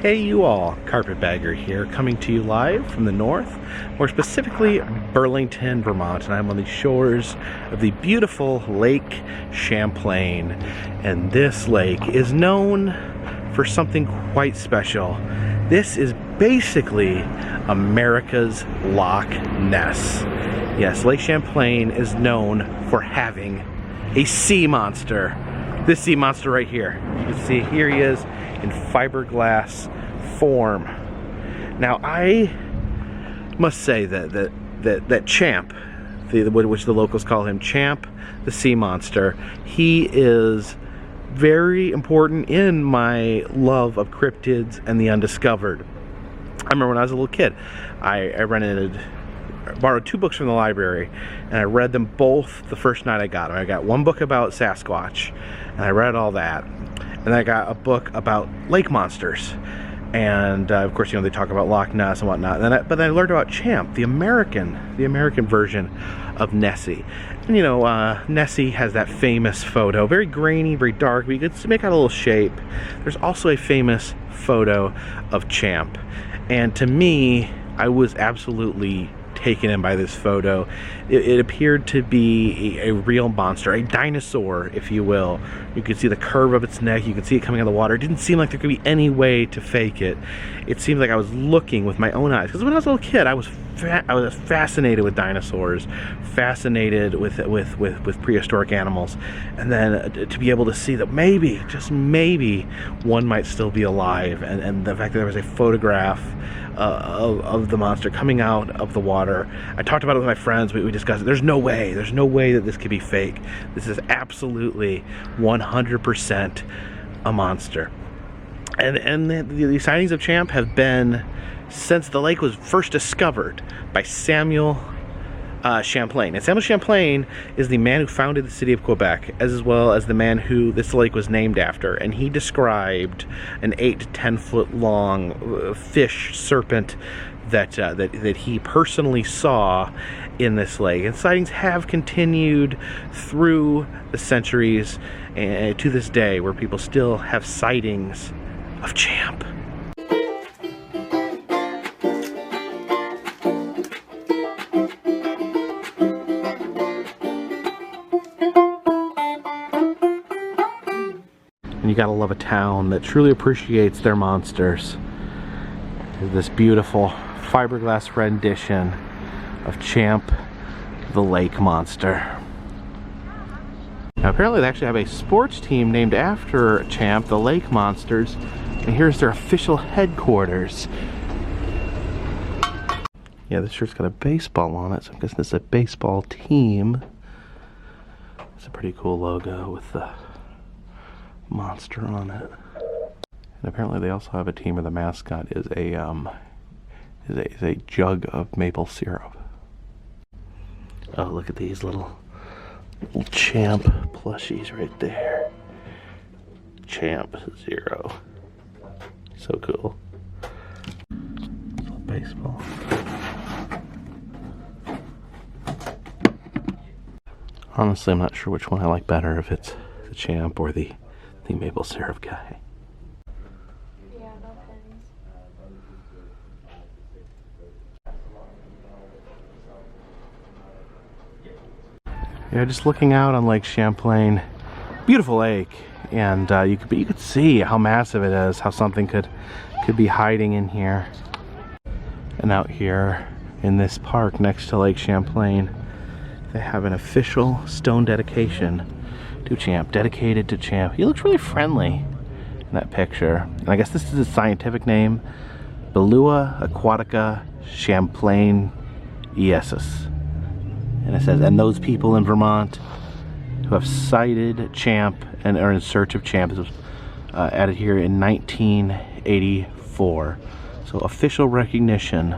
Hey you all, Carpetbagger here, coming to you live from the north, more specifically Burlington, Vermont, and I'm on the shores of the beautiful Lake Champlain. And this lake is known for something quite special. This is basically America's Loch Ness. Yes, Lake Champlain is known for having a sea monster. This sea monster right here. You can see here he is in fiberglass form. Now I must say that Champ, which the locals call him Champ, the sea monster, he is very important in my love of cryptids and the undiscovered. I remember when I was a little kid, I borrowed 2 books from the library, and I read them both the first night I got them. I got one book about Sasquatch, and I read all that, and I got a book about lake monsters, and of course, you know, they talk about Loch Ness and whatnot. But then I learned about Champ, the American version of Nessie. And you know, Nessie has that famous photo, very grainy, very dark, but you could make out a little shape. There's also a famous photo of Champ, and to me, I was absolutely taken in by this photo. It appeared to be a real monster, a dinosaur, if you will. You could see the curve of its neck, you could see it coming out of the water. It didn't seem like there could be any way to fake it. It seemed like I was looking with my own eyes, because when I was a little kid, I was fascinated with dinosaurs, fascinated with prehistoric animals, and then to be able to see that maybe, just maybe, one might still be alive, and the fact that there was a photograph of the monster coming out of the water. I talked about it with my friends. We discussed it. There's no way that this could be fake. This is absolutely 100% a monster. And the sightings of Champ have been since the lake was first discovered by Samuel Champlain. And Samuel Champlain is the man who founded the city of Quebec, as well as the man who this lake was named after. And he described an 8 to 10 foot long fish serpent that he personally saw in this lake. And sightings have continued through the centuries and to this day, where people still have sightings of Champ. And you gotta love a town that truly appreciates their monsters. This beautiful fiberglass rendition of Champ, the lake monster. Now apparently they actually have a sports team named after Champ, the lake monsters, and here's their official headquarters. Yeah, this shirt's got a baseball on it, so I'm guessing it's a baseball team. It's a pretty cool logo with the monster on it. And apparently they also have a team where the mascot is a jug of maple syrup. Oh, look at these little Champ plushies right there. Champ 0. So cool. Baseball. Honestly, I'm not sure which one I like better, if it's the Champ or the maple syrup guy. Yeah, no pens. Yeah, just looking out on Lake Champlain, beautiful lake, and you could see how massive it is, how something could be hiding in here. And out here in this park next to Lake Champlain, they have an official stone dedication to Champ, dedicated to Champ. He looks really friendly in that picture. And I guess this is his scientific name, Belua aquatica champlainensis. And it says, and those people in Vermont who have sighted Champ and are in search of Champ. This was added here in 1984. So official recognition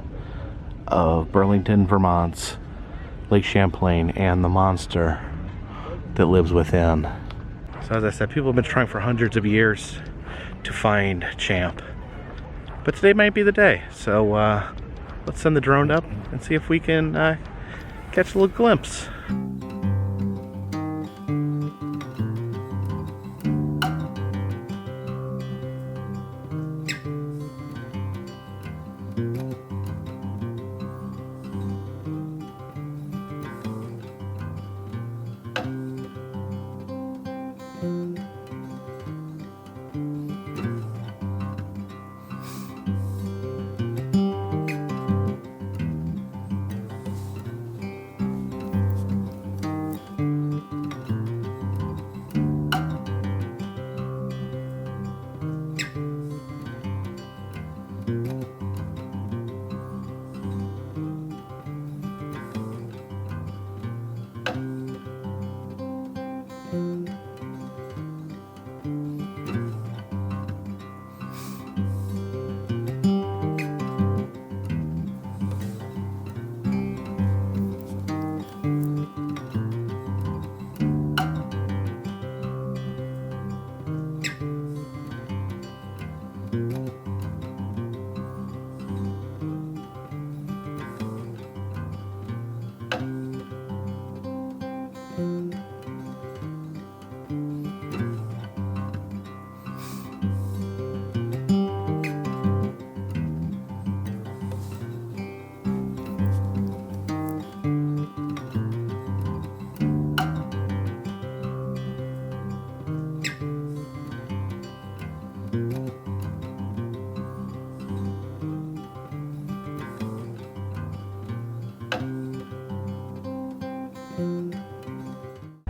of Burlington, Vermont's Lake Champlain and the monster that lives within. So as I said, people have been trying for hundreds of years to find Champ. But today might be the day. So let's send the drone up and see if we can catch a little glimpse.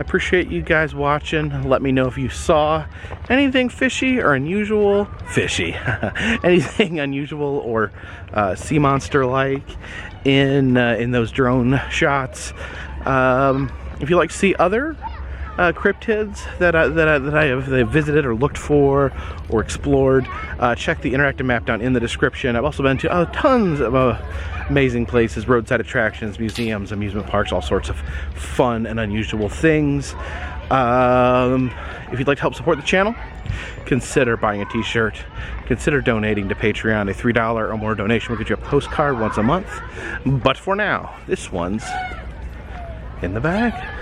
appreciate you guys watching. Let me know if you saw anything fishy or unusual. Anything unusual or sea monster like in those drone shots. If you'd like to see other cryptids that I have visited or looked for or explored, check the interactive map down in the description. I've also been to tons of amazing places, roadside attractions, museums, amusement parks, all sorts of fun and unusual things. If you'd like to help support the channel, consider buying a t-shirt, consider donating to Patreon. A $3 or more donation will get you a postcard once a month. But for now, this one's in the bag.